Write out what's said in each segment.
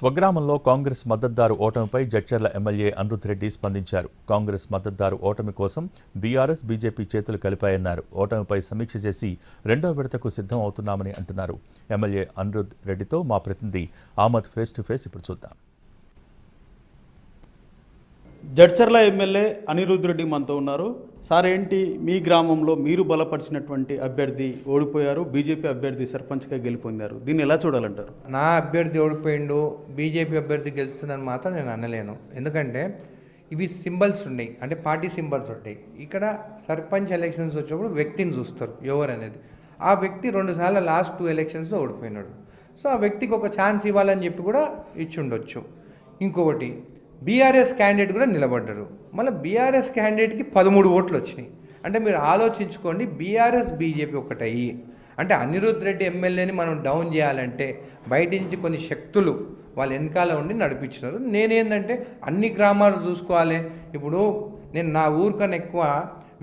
స్వగ్రామంలో Congress మద్దతుదారు ఓటమిపై Jadcherla MLA Anirudh Reddy స్పందించారు. కాంగ్రెస్ మద్దతుదారు ఓటమి కోసం బీఆర్ఎస్ బీజేపీ చేతులు కలిపాయన్నారు. ఓటమిపై సమీక్ష చేసి రెండో విడతకు సిద్ధం అవుతున్నామని అంటున్నారు. ఎమ్మెల్యే అనిరుద్ రెడ్డితో మా ప్రతినిధి ఆమద్ ఫేస్ టు ఫేస్ ఇప్పుడు చూద్దాం. జడ్చర్ల ఎమ్మెల్యే అనిరుద్ రెడ్డి మనతో ఉన్నారు. సార్, ఏంటి మీ గ్రామంలో మీరు బలపరిచినటువంటి అభ్యర్థి ఓడిపోయారు, బీజేపీ అభ్యర్థి సర్పంచ్గా గెలుపొందారు, దీన్ని ఎలా చూడాలంటారు? నా అభ్యర్థి ఓడిపోయిండు, బీజేపీ అభ్యర్థి గెలుస్తుందని మాత్రం నేను అనలేను. ఎందుకంటే ఇవి సింబల్స్ ఉన్నాయి, అంటే పార్టీ సింబల్స్ ఉంటాయి. ఇక్కడ సర్పంచ్ ఎలక్షన్స్ వచ్చినప్పుడు వ్యక్తిని చూస్తారు ఎవరు అనేది. ఆ వ్యక్తి 2 సార్లు లాస్ట్ 2 ఎలక్షన్స్లో ఓడిపోయినాడు. సో ఆ వ్యక్తికి ఒక ఛాన్స్ ఇవ్వాలని చెప్పి కూడా ఇచ్చి ఉండొచ్చు. ఇంకొకటి, బీఆర్ఎస్ క్యాండిడేట్ కూడా నిలబడ్డారు. మళ్ళీ బీఆర్ఎస్ క్యాండిడేట్కి 13 ఓట్లు వచ్చినాయి. అంటే మీరు ఆలోచించుకోండి, బీఆర్ఎస్ బీజేపీ ఒకటయ్యి అంటే అనిరుద్ రెడ్డి ఎమ్మెల్యేని మనం డౌన్ చేయాలంటే బయట నుంచి కొన్ని శక్తులు వాళ్ళ వెనకాల ఉండి నడిపించినారు. నేనేందంటే అన్ని గ్రామాలు చూసుకోవాలి. ఇప్పుడు నేను నా ఊరికన్నా ఎక్కువ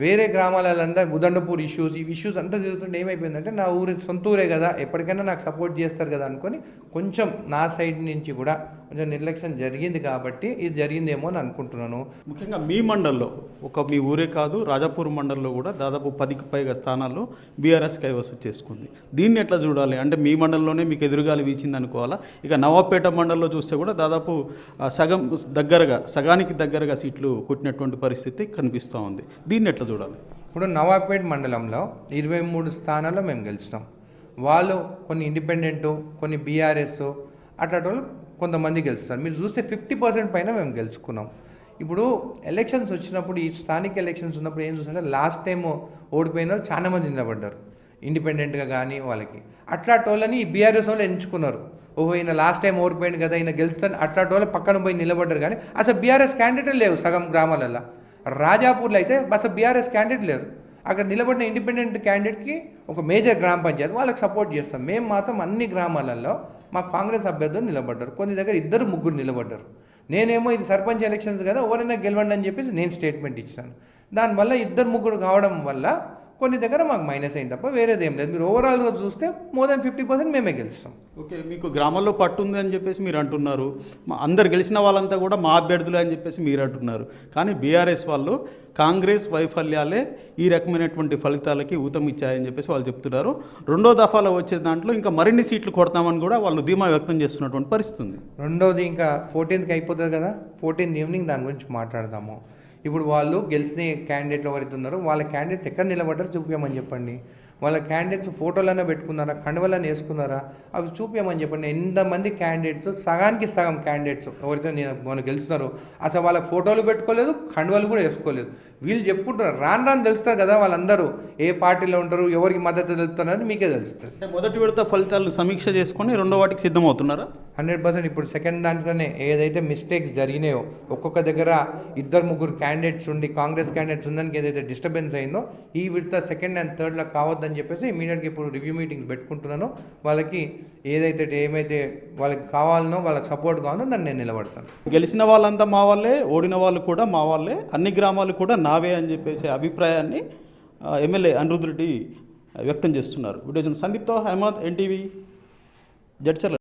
వేరే గ్రామాలంతా ఉదండపూర్ ఈ ఇష్యూస్ అంతా జరుగుతుంటే ఏమైపోయిందంటే నా సొంత ఊరే కదా, ఎప్పటికైనా నాకు సపోర్ట్ చేస్తారు కదా అనుకొని కొంచెం నా సైడ్ నుంచి కూడా కొంచెం నిర్లక్ష్యం జరిగింది. కాబట్టి ఇది జరిగిందేమో అని అనుకుంటున్నాను. ముఖ్యంగా మీ మండల్లో, మీ ఊరే కాదు, రాజాపూర్ మండల్లో కూడా దాదాపు 10కి పైగా స్థానాల్లో బీఆర్ఎస్ కైవసం చేసుకుంది. దీన్ని ఎట్లా చూడాలి? అంటే మీ మండలంలోనే మీకు ఎదురుగాలి వీచింది అనుకోవాలా? ఇక నవాపేట మండలంలో చూస్తే కూడా దాదాపు సగానికి దగ్గరగా సీట్లు కొట్టినటువంటి పరిస్థితి కనిపిస్తూ ఉంది. దీన్ని ఎట్లా చూడాలి? ఇప్పుడు నవాపేట మండలంలో 23 స్థానాల్లో మేము గెలిచినాం. వాళ్ళు కొన్ని ఇండిపెండెంటు, కొన్ని బీఆర్ఎస్ అట్లాంటి వాళ్ళు కొంతమంది గెలుస్తారు. మీరు చూస్తే 50% పైన మేము గెలుచుకున్నాం. ఇప్పుడు ఎలక్షన్స్ వచ్చినప్పుడు, ఈ స్థానిక ఎలక్షన్స్ ఉన్నప్పుడు ఏం చూస్తుంటే లాస్ట్ టైం ఓడిపోయిన వాళ్ళు చాలా మంది నిలబడ్డారు ఇండిపెండెంట్గా కానీ వాళ్ళకి. అట్లాంటి వాళ్ళని ఈ బీఆర్ఎస్ వాళ్ళు ఎంచుకున్నారు. ఓహో, ఈయన లాస్ట్ టైం ఓడిపోయింది కదా, ఈయన గెలుస్తాను అట్లాంటి వాళ్ళు పక్కన పోయి నిలబడ్డారు. కానీ అసలు బీఆర్ఎస్ క్యాండిడేట్ లేవు సగం గ్రామాలలో. రాజాపూర్లో అయితే అసలు బీఆర్ఎస్ క్యాండిడేట్ లేరు. అక్కడ నిలబడిన ఇండిపెండెంట్ క్యాండిడేట్కి ఒక మేజర్ గ్రామ పంచాయతీ వాళ్ళకి సపోర్ట్ చేస్తాం. మేము మాత్రం అన్ని గ్రామాలలో మా కాంగ్రెస్ అభ్యర్థులు నిలబడ్డారు. కొన్ని దగ్గర 2-3 నిలబడ్డారు. నేనేమో ఇది సర్పంచ్ ఎలక్షన్స్ కదా, ఎవరైనా గెలవండి అని చెప్పేసి నేను స్టేట్మెంట్ ఇచ్చాను. దానివల్ల 2-3 కావడం వల్ల కొన్ని దగ్గర మాకు మైనస్ అయింది తప్ప వేరేది ఏం లేదు. మీరు ఓవరాల్గా చూస్తే మోర్ దాన్ 50% మేమే గెలుస్తాం. ఓకే, మీకు గ్రామాల్లో పట్టు ఉంది అని చెప్పేసి మీరు అంటున్నారు. అందరు గెలిచిన వాళ్ళంతా కూడా మా అభ్యర్థులే అని చెప్పేసి మీరు అంటున్నారు. కానీ బీఆర్ఎస్ వాళ్ళు కాంగ్రెస్ వైఫల్యాలే ఈ రకమైనటువంటి ఫలితాలకి ఊతమిచ్చాయని చెప్పేసి వాళ్ళు చెప్తున్నారు. రెండో దఫాలో వచ్చే దాంట్లో ఇంకా మరిన్ని సీట్లు కొడతామని కూడా వాళ్ళు ధీమా వ్యక్తం చేస్తున్నటువంటి పరిస్థితి ఉంది. రెండోది ఇంకా 14th అయిపోతుంది కదా, 14th ఈవినింగ్ దాని గురించి మాట్లాడదాము. ఇప్పుడు వాళ్ళు గెలిచిన క్యాండిడేట్లు ఎవరైతే ఉన్నారో వాళ్ళ క్యాండిడేట్స్ ఎక్కడ నిలబడ్డారో చూపించమని చెప్పండి. వాళ్ళ క్యాండిడేట్స్ ఫోటోలైనా పెట్టుకున్నారా, కండువలైనా వేసుకున్నారా, అవి చూపించమని చెప్పండి. ఎంతమంది క్యాండిడేట్స్, సగానికి సగం క్యాండిడేట్స్ ఎవరైతే మనం గెలుస్తున్నారో అసలు వాళ్ళ ఫోటోలు పెట్టుకోలేదు, కండువలు కూడా వేసుకోలేదు. వీళ్ళు చెప్పుకుంటున్నారు. రాను తెలుస్తారు కదా వాళ్ళందరూ ఏ పార్టీలో ఉంటారు, ఎవరికి మద్దతు తెలుపుతున్నారని మీకే తెలుస్తుంది. మొదటి విడత ఫలితాలను సమీక్ష చేసుకొని రెండో వాటికి సిద్ధమవుతున్నారా? 100%. ఇప్పుడు సెకండ్ దాంట్లోనే ఏదైతే మిస్టేక్స్ జరిగినాయో, ఒక్కొక్క దగ్గర 2-3 క్యాండిడేట్స్ ఉండి కాంగ్రెస్ క్యాండిడేట్స్ ఉందానికి ఏదైతే డిస్టర్బెన్స్ అయిందో, ఈ విడత సెకండ్ అండ్ థర్డ్లో కావద్దని చెప్పేసి ఇమీడియట్గా ఇప్పుడు రివ్యూ మీటింగ్స్ పెట్టుకుంటున్నాను. వాళ్ళకి ఏమైతే వాళ్ళకి కావాలనో, వాళ్ళకి సపోర్ట్ కావాలనో దాన్ని నేను నిలబడతాను. గెలిచిన వాళ్ళంతా మా వాళ్ళే, ఓడిన వాళ్ళు కూడా మా వాళ్ళే, అన్ని గ్రామాలు కూడా నావే అని చెప్పేసి అభిప్రాయాన్ని ఎమ్మెల్యే అనిరుద్ రెడ్డి వ్యక్తం చేస్తున్నారు. వీడియో సందీప్తో అహ్మద్, ఎన్టీవీ, జడ్చర్ల.